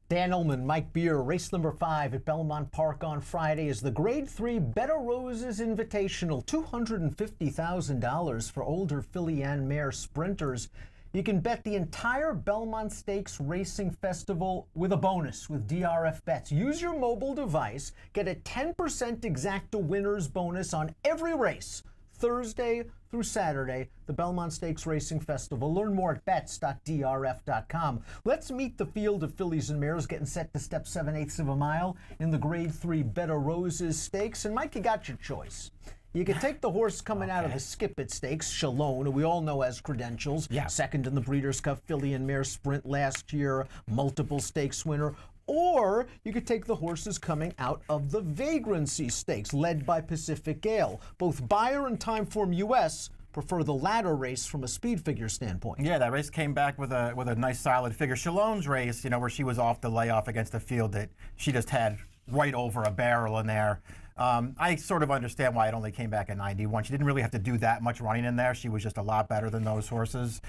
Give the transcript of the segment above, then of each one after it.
Dan Illman, Mike Beer, race number 5 at Belmont Park on Friday is the Grade 3 Bed of Roses Invitational. $250,000 for older filly and mare sprinters. You can bet the entire Belmont Stakes Racing Festival with a bonus with DRF bets. Use your mobile device, get a 10% exacta winners bonus on every race, Thursday through Saturday, the Belmont Stakes Racing Festival. Learn more at bets.drf.com. Let's meet the field of fillies and mares getting set to step 7/8 of a mile in the Grade 3 Bed of Roses Stakes. And Mike, you got your choice. You could take the horse coming out of the Skip It Stakes, Shalone, who we all know has credentials. Second in the Breeders' Cup filly and mare sprint last year, multiple stakes winner. Or you could take the horses coming out of the Vagrancy Stakes, led by Pacific Gale. Both Beyer and Timeform US prefer the latter race from a speed figure standpoint. Yeah, that race came back with a nice solid figure. Shalone's race, you know, where she was off the layoff against a field that she just had right over a barrel in there. I sort of understand why it only came back at 91. She didn't really have to do that much running in there. She was just a lot better than those horses.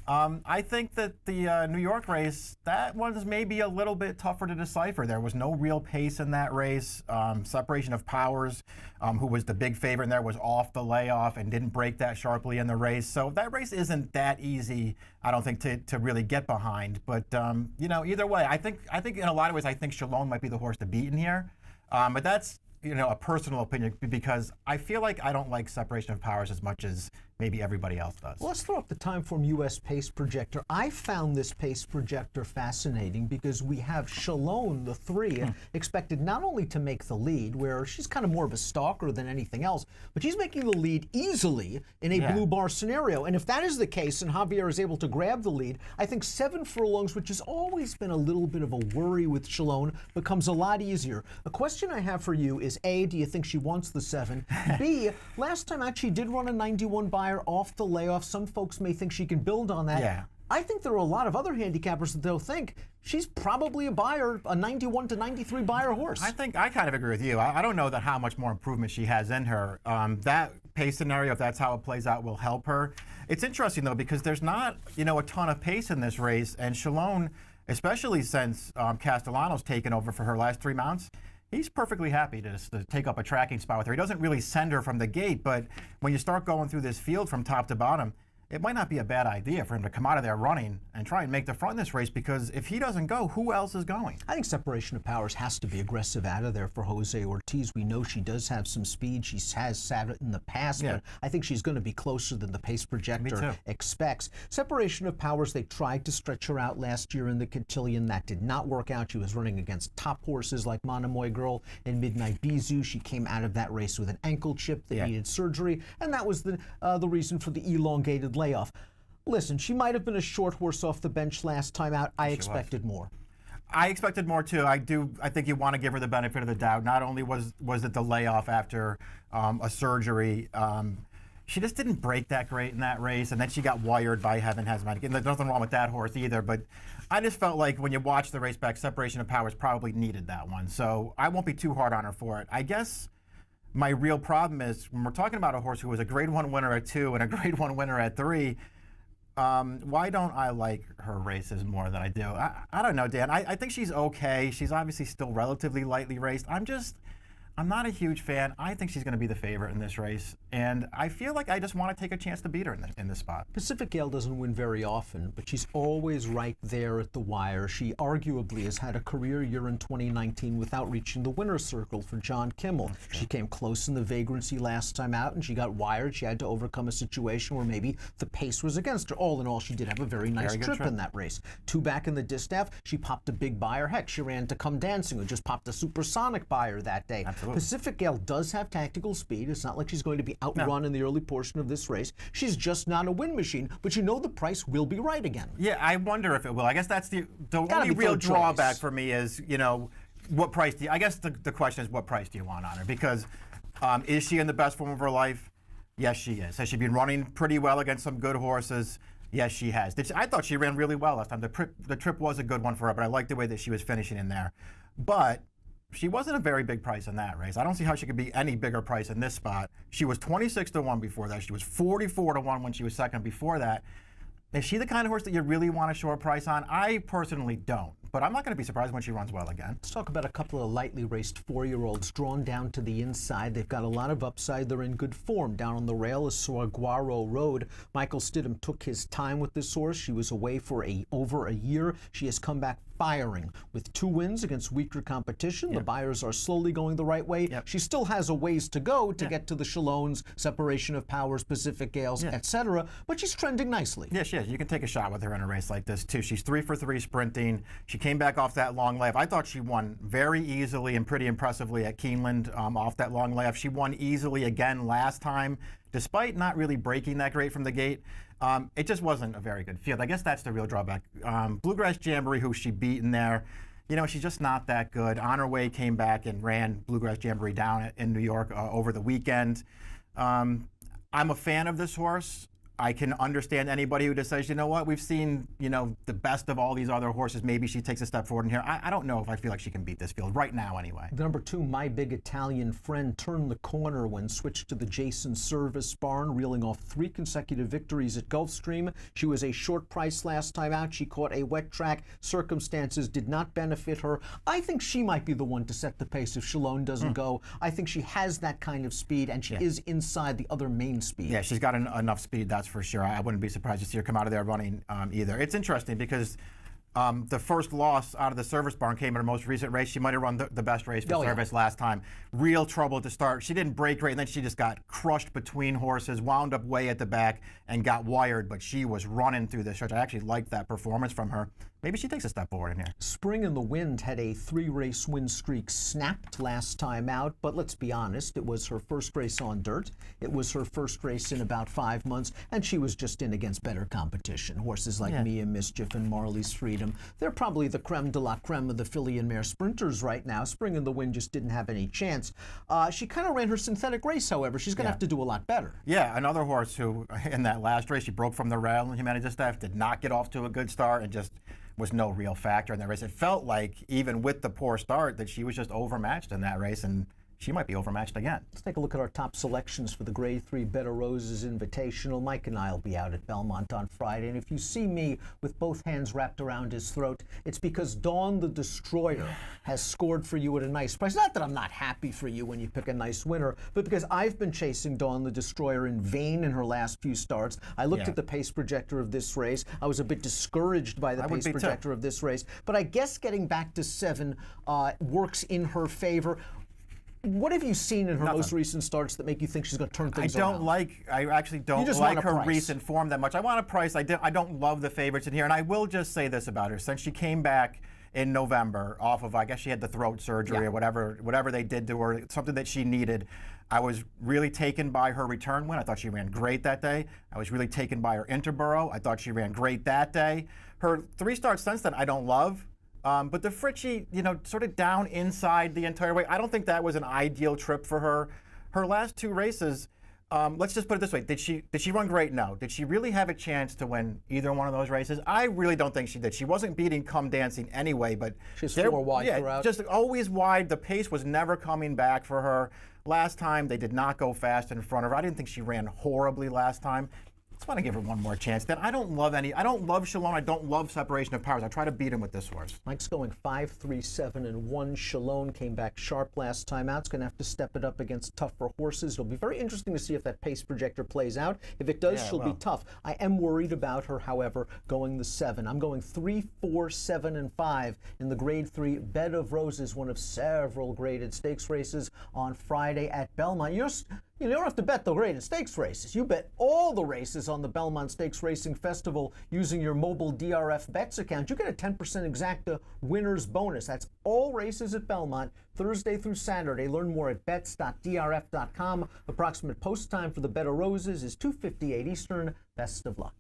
I think that the New York race, that one's maybe a little bit tougher to decipher. There was no real pace in that race. Separation of Powers, who was the big favorite in there, was off the layoff and didn't break that sharply in the race. So that race isn't that easy, I don't think, to really get behind. But you know, either way, I think in a lot of ways, I think Shalone might be the horse to beat in here. But that's, you know, a personal opinion, because I feel like I don't like Separation of Powers as much as maybe everybody else does. Well, let's throw up the Timeform US pace projector. I found this pace projector fascinating because we have Shalone, the 3, expected not only to make the lead, where she's kind of more of a stalker than anything else, but she's making the lead easily in a blue bar scenario. And if that is the case and Javier is able to grab the lead, I think 7 furlongs, which has always been a little bit of a worry with Shalone, becomes a lot easier. A question I have for you is, A, do you think she wants the 7? B, last time out she did run a 91 Beyer off the layoff. Some folks may think she can build on that. Yeah. I think there are a lot of other handicappers that they'll think she's probably a Beyer, a 91 to 93 Beyer horse. I think I kind of agree with you. I don't know that how much more improvement she has in her. That pace scenario, if that's how it plays out, will help her. It's interesting though, because there's not, you know, a ton of pace in this race, and Shalone, especially since Castellano's taken over for her last 3 mounts, he's perfectly happy to take up a tracking spot with her. He doesn't really send her from the gate, but when you start going through this field from top to bottom, it might not be a bad idea for him to come out of there running and try and make the front in this race, because if he doesn't go, who else is going? I think Separation of Powers has to be aggressive out of there for Jose Ortiz. We know she does have some speed. She has sat it in the past, but I think she's going to be closer than the pace projector expects. Separation of Powers, they tried to stretch her out last year in the Cotillion. That did not work out. She was running against top horses like Monomoy Girl and Midnight Bisou. She came out of that race with an ankle chip that needed surgery, and that was the reason for the elongated layoff. Listen, she might have been a short horse off the bench last time out. I expected more. I expected more too. I think you want to give her the benefit of the doubt. Not only was it the layoff after a surgery, she just didn't break that great in that race, and then she got wired by Heaven Has Magic. And there's nothing wrong with that horse either, but I just felt like when you watch the race back, Separation of Powers probably needed that one. So I won't be too hard on her for it. I guess my real problem is when we're talking about a horse who was a Grade 1 winner at 2 and a Grade 1 winner at 3, why don't I like her races more than I do? I don't know, Dan. I think she's okay. She's obviously still relatively lightly raced. I'm not a huge fan. I think she's going to be the favorite in this race, and I feel like I just want to take a chance to beat her in this spot. Pacific Gale doesn't win very often, but she's always right there at the wire. She arguably has had a career year in 2019 without reaching the winner's circle for John Kimmel. She came close in the Vagrancy last time out, and she got wired. She had to overcome a situation where maybe the pace was against her. All in all, she did have a very nice trip in that race. 2 back in the distaff, she popped a big Beyer. Heck, she ran to Come Dancing, who just popped a supersonic Beyer that day. Absolutely. Pacific Gale does have tactical speed. It's not like she's going to be outrun in the early portion of this race. She's just not a win machine, but you know the price will be right again. Yeah, I wonder if it will. I guess that's the only real drawback for me is, you know, what price do you, I guess the question is, what price do you want on her? Because is she in the best form of her life? Yes, she is. Has she been running pretty well against some good horses? Yes, she has. I thought she ran really well last time. The trip was a good one for her, but I liked the way that she was finishing in there. But she wasn't a very big price in that race. I don't see how she could be any bigger price in this spot. She was 26 to 1 before that. She was 44 to 1 when she was second before that. Is she the kind of horse that you really want a short price on? I personally don't. but I'm not going to be surprised when she runs well again. Let's talk about a couple of lightly raced 4-year-olds drawn down to the inside. They've got a lot of upside. They're in good form. Down on the rail is Saguaro Road. Michael Stidham took his time with this horse. She was away for over a year. She has come back firing with 2 wins against weaker competition. The buyers are slowly going the right way. She still has a ways to go to get to the Shallones, Separation of Powers, Pacific Gales, etc. But she's trending nicely. Yeah, she is. You can take a shot with her in a race like this, too. She's 3 for 3 sprinting. She came back off that long layoff. I thought she won very easily and pretty impressively at Keeneland off that long layoff. She won easily again last time, despite not really breaking that great from the gate. It just wasn't a very good field. I guess that's the real drawback. Bluegrass Jamboree, who she beat in there, you know, she's just not that good. Honor Way came back and ran Bluegrass Jamboree down in New York over the weekend. I'm a fan of this horse. I can understand anybody who just says, you know what, we've seen, you know, the best of all these other horses. Maybe she takes a step forward in here. I don't know if I feel like she can beat this field right now anyway. Number 2, My Big Italian Friend, turned the corner when switched to the Jason Service barn, reeling off 3 consecutive victories at Gulfstream. She was a short price last time out. She caught a wet track. Circumstances did not benefit her. I think she might be the one to set the pace if Shalone doesn't go. I think she has that kind of speed, and she is inside the other main speed. Yeah, she's got enough speed, that's for sure. I wouldn't be surprised to see her come out of there running either. It's interesting because the first loss out of the Service barn came in her most recent race. She might have run the best race for Service last time. Real trouble to start. She didn't break great, and then she just got crushed between horses, wound up way at the back, and got wired, but she was running through the stretch. I actually liked that performance from her. Maybe she takes a step forward in here. Spring in the Wind had a 3-race win streak snapped last time out, but let's be honest, it was her first race on dirt. It was her first race in about 5 months, and she was just in against better competition. Horses like Mia Mischief and Marley's Freedom. They're probably the creme de la creme of the filly and mare sprinters right now. Spring in the Wind just didn't have any chance. She kind of ran her synthetic race, however. She's going to have to do a lot better. Yeah, another horse who, in that last race, she broke from the rail and Humanitas Staff, did not get off to a good start and just was no real factor in that race. It felt like, even with the poor start, that she was just overmatched in that race, and she might be overmatched again. Let's take a look at our top selections for the Grade 3 Bed of Roses Invitational. Mike and I will be out at Belmont on Friday, and if you see me with both hands wrapped around his throat, it's because Dawn the Destroyer has scored for you at a nice price. Not that I'm not happy for you when you pick a nice winner, but because I've been chasing Dawn the Destroyer in vain in her last few starts. I looked at the pace projector of this race. I was a bit discouraged by the pace projector of this race, but I guess getting back to 7 works in her favor. What have you seen in her most recent starts that make you think she's going to turn things around? I actually don't like her recent form that much. I want a price. I don't love the favorites in here. And I will just say this about her. Since she came back in November off of, I guess she had the throat surgery or whatever they did to her, something that she needed, I was really taken by her return win. I thought she ran great that day. I was really taken by her Interborough. I thought she ran great that day. Her 3 starts since then I don't love. But the Fritchie, you know, sort of down inside the entire way. I don't think that was an ideal trip for her. Her last 2 races, let's just put it this way. Did she run great? No. Did she really have a chance to win either one of those races? I really don't think she did. She wasn't beating Come Dancing anyway, but she's 4 wide throughout. Just always wide. The pace was never coming back for her. Last time, they did not go fast in front of her. I didn't think she ran horribly last time. I just want to give her one more chance. Then I don't love Shalone. I don't love Separation of Powers. I try to beat him with this horse. Mike's going 5, 3, 7, and 1. Shalone came back sharp last time out. It's going to have to step it up against tougher horses. It'll be very interesting to see if that pace projector plays out. If it does, she'll be tough. I am worried about her, however, going the 7. I'm going 3, 4, 7, and 5 in the Grade 3 Bed of Roses, one of several graded stakes races on Friday at Belmont. You don't have to bet the graded stakes races. You bet all the races on the Belmont Stakes Racing Festival using your mobile DRF Bets account. You get a 10% exacta winner's bonus. That's all races at Belmont, Thursday through Saturday. Learn more at bets.drf.com. Approximate post time for the Bed of Roses is 2:58 Eastern. Best of luck.